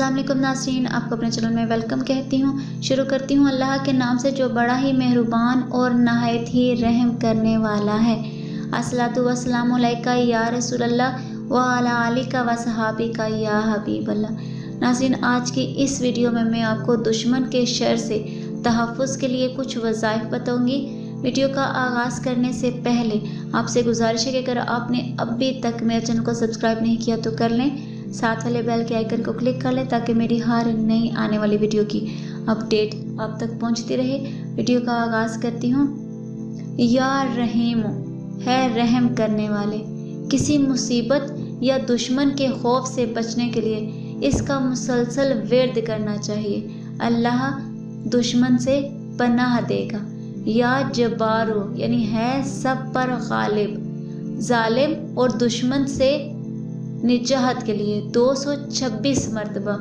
अस्सलाम वालेकुम नाज़रीन, आपको अपने चैनल में वेलकम कहती हूँ। शुरू करती हूँ अल्लाह के नाम से जो बड़ा ही मेहरबान और नहायत ही रहम करने वाला है। अस्सलातु वस्सलामु अलैका या रसूल अल्लाह व अला आलिका व सहाबिका या हबीब अल्लाह। नाज़रीन, आज की इस वीडियो में मैं आपको दुश्मन के शर से तहफ़्फ़ुज़ के लिए कुछ वज़ाइफ बताऊँगी। वीडियो का आगाज़ करने से पहले आपसे गुजारिश है कि अगर आपने अभी तक मेरे चैनल को सब्सक्राइब नहीं किया तो कर लें, साथ वाले बेल के आइकन को क्लिक कर लें ताकि मेरी हर नई आने वाली वीडियो की अपडेट आप तक पहुंचती रहे। वीडियो का आगाज़ करती हूँ। या रहीम है रहम करने वाले। किसी मुसीबत या दुश्मन के खौफ से बचने के लिए इसका मुसलसल विर्द करना चाहिए। अल्लाह दुश्मन से पनाह देगा। या जब्बारो यानी है सब पर गालिब। जालिम और दुश्मन से निजाहत के लिए 226 मरतबा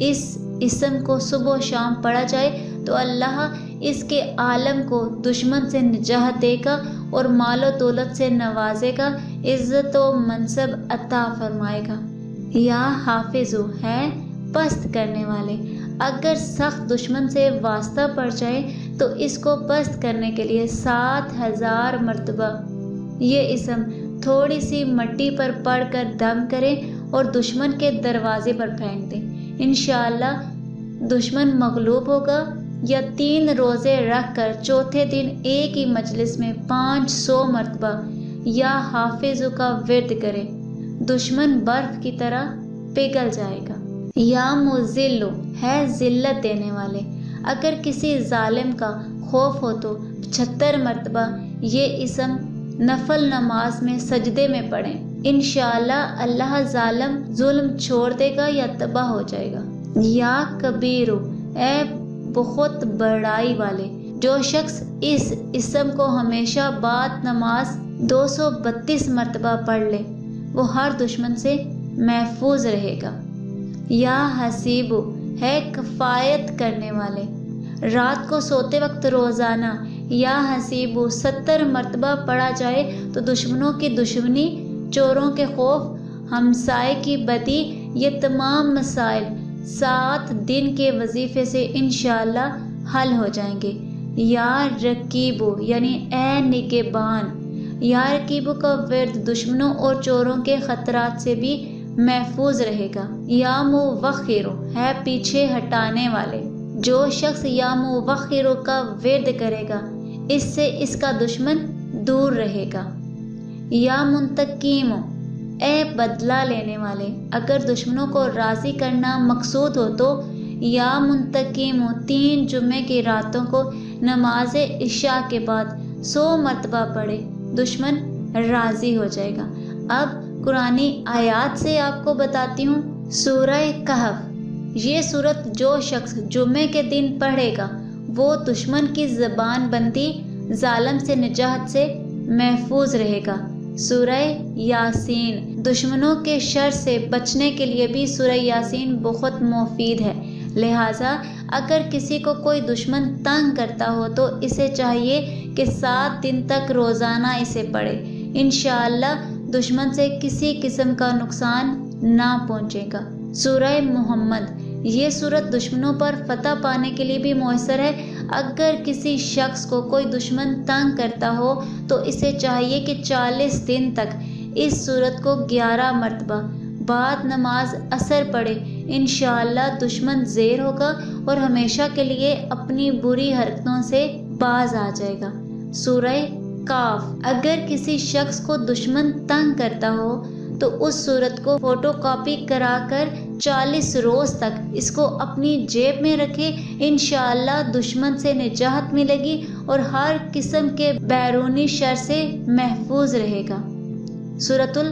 इस इसम को सुबह शाम पढ़ा जाए तो अल्लाह इसके आलम को दुश्मन से निजाहत देगा और मालो दौलत से नवाजेगा, इज़्ज़त व मनसब अता फरमाएगा। या हाफिज़ो है पस्त करने वाले। अगर सख्त दुश्मन से वास्ता पड़ जाए तो इसको पस्त करने के लिए 7000 मरतबा ये इसम थोड़ी सी मट्टी पर पड़कर दम करें और दुश्मन के दरवाजे पर फेंक दें। इंशाअल्लाह दुश्मन मगलूब होगा। या 3 रोज़े रख कर चौथे दिन एक ही मजलिस में 500 मरतबा या हाफिज़ का विर्द करें, दुश्मन बर्फ की तरह पिघल जाएगा। या मुज़िल्लो है जिल्लत देने वाले। अगर किसी जालिम का खौफ हो तो 76 मरतबा ये इसम नफल नमाज में सजदे में पढ़ें। इंशाअल्लाह अल्लाह जालिम जुल्म छोड़ देगा या तबाह हो जाएगा। या कबीरो ए बहुत बड़ाई वाले। जो शख्स इस इसम को हमेशा बाद नमाज 232 मरतबा पढ़ ले वो हर दुश्मन से महफूज रहेगा। या हसीबो है कफ़ायत करने वाले। रात को सोते वक्त रोज़ाना या हसीबो 70 मरतबा पढ़ा जाए तो दुश्मनों की दुश्मनी, चोरों के खौफ, हमसाए की बदी, ये तमाम मसाइल 7 दिन के वजीफे से इंशाअल्लाह हल हो जाएंगे। या रकीबो यानी ए निगहबान। या रकीबो का विर्द दुश्मनों और चोरों के खतरात से भी महफूज रहेगा। या मुवख्खिरो है पीछे हटाने वाले। जो शख्स या मुवख्खिरो का विर्द करेगा इससे इसका दुश्मन दूर रहेगा। या मुंतकीमो ए बदला लेने वाले। अगर दुश्मनों को राज़ी करना मकसूद हो तो या मुंतकीमो 3 जुम्मे की रातों को नमाज इशा के बाद 100 मरतबा पढ़े, दुश्मन राज़ी हो जाएगा। अब कुरानी आयात से आपको बताती हूँ। सूरह कहफ, ये सूरत जो शख्स जुम्मे के दिन पढ़ेगा वो दुश्मन की ज़बान बंदी, जालिम से निजाहत से महफूज रहेगा। सूरह यासीन, दुश्मनों के शर से बचने के लिए भी सूरह यासीन बहुत मुफीद है। लिहाजा अगर किसी को कोई दुश्मन तंग करता हो तो इसे चाहिए कि 7 दिन तक रोज़ाना इसे पढ़े। इंशाअल्लाह दुश्मन से किसी किस्म का नुकसान ना पहुँचेगा। सूरह मोहम्मद, ये सूरत दुश्मनों पर फतह पाने के लिए भी मुयस्सर है। अगर किसी शख्स को कोई दुश्मन तंग करता हो तो इसे चाहिए कि 40 दिन तक इस सूरत को 11 मरतबा बाद नमाज असर पढ़े। इंशाअल्लाह दुश्मन ज़ेर होगा और हमेशा के लिए अपनी बुरी हरकतों से बाज आ जाएगा। सूरह काफ, अगर किसी शख्स को दुश्मन तंग करता हो तो उस सूरत को फोटो कॉपी कराकर 40 रोज़ तक इसको अपनी जेब में रखे। इंशाअल्लाह दुश्मन से निजाहत मिलेगी और हर किस्म के बैरूनी शर से महफूज रहेगा। सूरतुल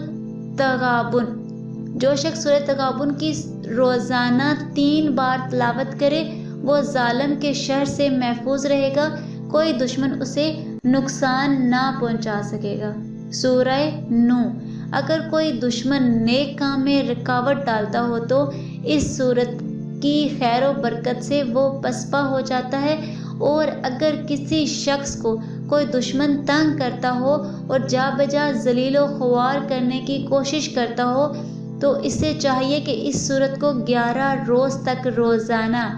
तगाबुन, जो शख्स सूरह तगाबुन की रोज़ाना 3 बार तिलावत करे वो जालिम के शर से महफूज रहेगा, कोई दुश्मन उसे नुकसान ना पहुंचा सकेगा। सूरह नूह, अगर कोई दुश्मन नेक काम में रुकावट डालता हो तो इस सूरत की खैर व बरकत से वो पसपा हो जाता है। और अगर किसी शख्स को कोई दुश्मन तंग करता हो और जा बजा जलील व ख्वार करने की कोशिश करता हो تو اسے چاہیے کہ اس سورت کو 11 روز تک روزانہ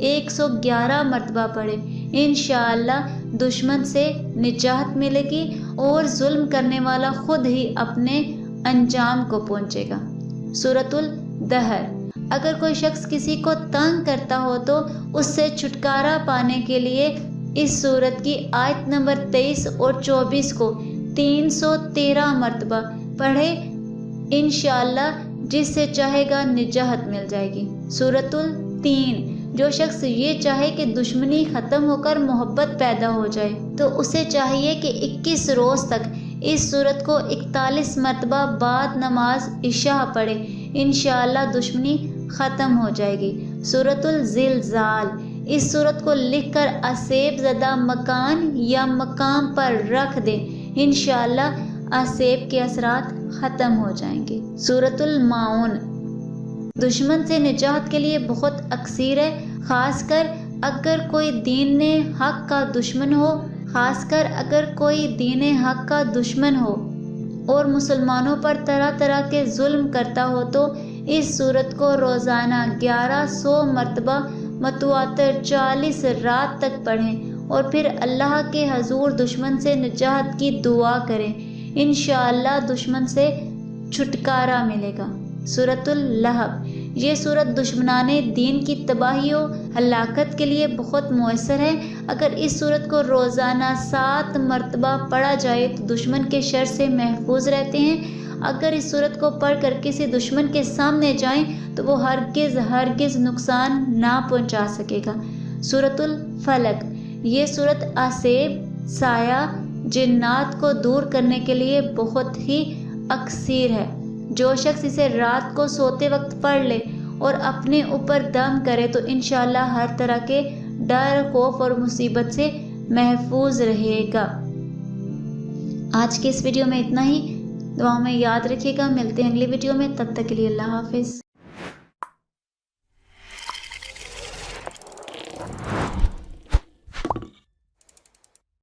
111 مرتبہ پڑھے۔ انشاءاللہ دشمن سے نجات ملے گی اور ظلم کرنے والا خود ہی اپنے انجام کو پہنچے گا۔ سورۃ الدہر۔ اگر کوئی شخص کسی کو تنگ کرتا ہو تو اس سے چھٹکارا پانے کے لیے اس سورت کی آیت نمبر 23 اور 24 کو 313 مرتبہ پڑھے، انشاءاللہ جس سے چاہے گا نجات مل جائے گی۔ سورۃ التین۔ جو شخص یہ چاہے کہ دشمنی ختم ہو کر محبت پیدا ہو جائے تو اسے چاہیے کہ 21 روز تک اس سورت کو 41 مرتبہ بعد نماز عشاء پڑھے، انشاءاللہ دشمنی ختم ہو جائے گی۔ سورۃ الزلزال۔ اس سورت کو لکھ کر اسیب زدہ مکان یا مقام پر رکھ دیں، انشاءاللہ اسیب کے اثرات ختم ہو جائیں گے۔ سورۃ الماعون۔ دشمن سے نجات کے لیے بہت اکثیر ہے، خاص کر اگر کوئی دین حق کا دشمن ہو اور مسلمانوں پر طرح طرح کے ظلم کرتا ہو تو اس سورت کو روزانہ 1100 مرتبہ متواتر 40 رات تک پڑھیں اور پھر اللہ کے حضور دشمن سے نجات کی دعا کریں، انشاءاللہ دشمن سے چھٹکارا ملے گا۔ سورۃ اللہب۔ یہ سورت دشمنان دین کی تباہی و ہلاکت کے لیے بہت مؤثر ہے۔ اگر اس سورت کو روزانہ 7 مرتبہ پڑھا جائے تو دشمن کے شر سے محفوظ رہتے ہیں۔ اگر اس سورت کو پڑھ کر کسی دشمن کے سامنے جائیں تو وہ ہرگز نقصان نہ پہنچا سکے گا۔ سورۃ الفلق۔ یہ سورت اسیب، سایہ، جنات کو دور کرنے کے لیے بہت ہی اکثیر ہے۔ جو شخص اسے رات کو سوتے وقت پڑھ لے اور اپنے اوپر دم کرے تو انشاءاللہ ہر طرح کے ڈر، خوف اور مصیبت سے محفوظ رہے گا۔ آج کے اس ویڈیو میں اتنا ہی، دعاؤں میں یاد رکھیے گا۔ ملتے ہیں اگلی ویڈیو میں، تب تک کے لیے اللہ حافظ۔